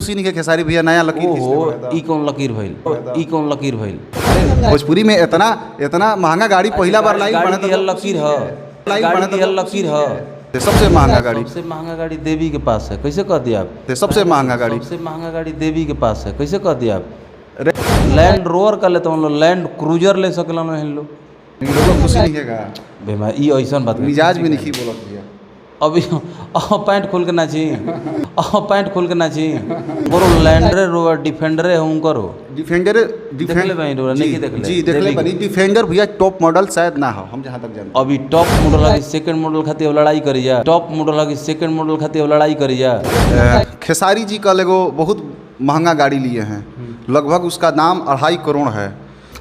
खुशी नहीं है खेसारी भैया नया लकीर खींच ओहो ले। ई कौन लकीर भइल, ई कौन लकीर भइल। भोजपुरी में इतना इतना महंगा गाड़ी पहला बार लाइन बना गाड़ी लकीर है, गाड़ी लकीर है। सबसे महंगा गाड़ी, सबसे महंगा गाड़ी देवी के पास है, कैसे कह दिया आप। सबसे महंगा गाड़ी, सबसे महंगा गाड़ी देवी के पास है, कैसे कह दिया आप। लैंड रोवर का लेते हम लोग, लैंड क्रूजर ले सकल हम लोग। खुशी नहीं है बेमा ई ऐसा बात मिजाज भी नहीं बोलत भैया। अभी पैंट खोल के नाची, पैंट खोल के नाची बोलो लैंडर रोवर डिफेंडर है हूँ करो डिफेंडर देखले भाई रोवर नहीं देख ले जी देख ले बनी डिफेंडर भैया टॉप मॉडल शायद ना हो हम जहाँ तक जानते अभी टॉप मॉडल है सेकंड मॉडल खातिर लड़ाई करी जा, टॉप मॉडल है सेकंड मॉडल खातिर लड़ाई करी जा। खेसारी जी कल एगो बहुत महंगा गाड़ी लिए हैं, लगभग उसका दाम 2.5 करोड़ है,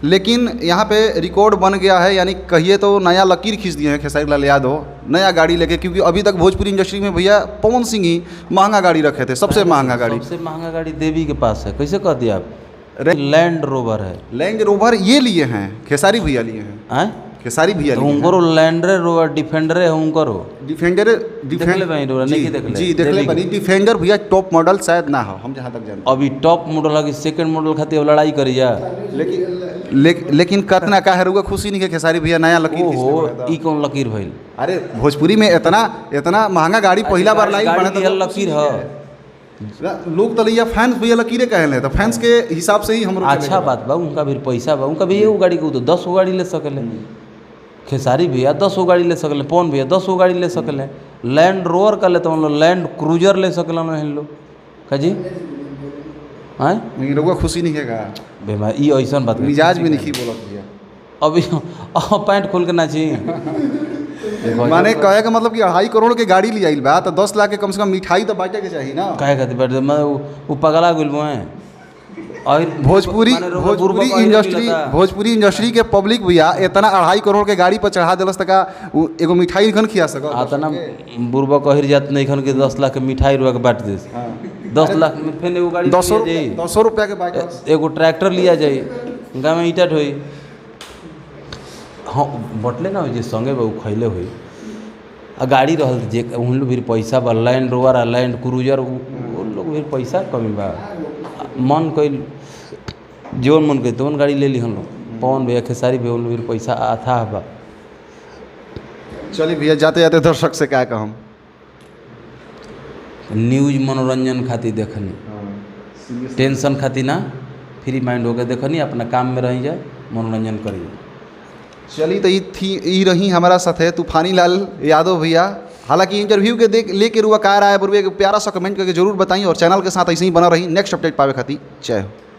लेकिन यहाँ पे रिकॉर्ड बन गया है, यानी कहिए तो नया लकीर खींच दिए हैं खेसारी लाल यादव नया गाड़ी लेके, क्योंकि अभी तक भोजपुरी इंडस्ट्री में भैया पवन सिंह ही महंगा गाड़ी रखे थे, सबसे महंगा गाड़ी। सबसे महंगा गाड़ी देवी के पास है, कैसे कह दिया आप। लैंड रोवर है, लैंड रोवर ये लिए हैं खेसारी भैया लिए हैं, खेसारी भैया लिए हैं। करो लैंडर रोवर डिफेंडर है हूँ करो डिफेंडर जी देख ले बनी डिफेंडर भैया टॉप मॉडल शायद ना हो हम जहाँ तक जानते अभी टॉप मॉडल है सेकंड मॉडल खातिर लड़ाई करी जा। लेकिन कतना का है खुशी नहीं है खेसारी भैया नया लकीर ओहो ई कौन लकीर भइल। अरे भोजपुरी में इतना इतना महंगा गाड़ी पहला बार लाइन बना लकीर है, लोग तलैया फैंस भैया लकीरे कहे ले तो फैंस के हिसाब से ही हम अच्छा बात बा, उनका भी पैसा बा, उनका भी एगो गाड़ी को तो 10 गो गाड़ी ले सकले। खेसारी भैया 10 गो गाड़ी ले सकले, पवन भैया 10 गो गाड़ी ले सकले, लैंड रोवर का लेते हम लोग, लैंड क्रूजर ले सकल हम लोग का जी। नहीं रहुआ खुशी नहीं है बेमा ई ऐसा बात मिजाज भी नहीं बोलत भैया। अभी पैंट खोल के नाची माने कहे का मतलब कि 2.5 करोड़ के गाड़ी ले आइल बा तो 10 लाख के कम से कम मिठाई तो बांटे के चाहिए ना। काहे खातिर बैठ मैं वो पगला गेल मैं। और भोजपुरी इंडस्ट्री के पब्लिक भैया इतना 2.5 करोड़ के गाड़ी पर चढ़ा दिलस तक एगो मिठाई खन खिया सक आतना बुरबा कहर जात नहीं खन के 10 लाख के मिठाई रुआ के बांट दे। 10 लाख में फिर एगो गाड़ी 200 रुपया के बांट एगो ट्रैक्टर लिया जाए गाँव में ईटा ढोई हाँ बटले ना हो जे संगे बा खैले हुई आ गाड़ी रहल जे उन लोग भी पैसा बा, लैंड रोवर आ लैंड क्रूजर उन लोग भी पैसा कमी बा, मन कोई जीवन मन कही तो गाड़ी ले ली हम लोग। पवन भैया खेसारी भैया उन लोग भी पैसा आता बा। चलिए भैया जाते जाते दर्शक से क्या कहम न्यूज मनोरंजन खातिर देखनी, टेंशन खातिर ना, फ्री माइंड होकर देखनी, अपना काम में रही जाए मनोरंजन करिए। चलिए तो ये रही हमारा साथ है तूफानी लाल यादव भैया। हालांकि इंटरव्यू के लेके रुआ कार आया बुरवे प्यारा सा कमेंट करके जरूर बताइए और चैनल के साथ ऐसे ही बना रही। नेक्स्ट अपडेट पावे खातिर जय हो।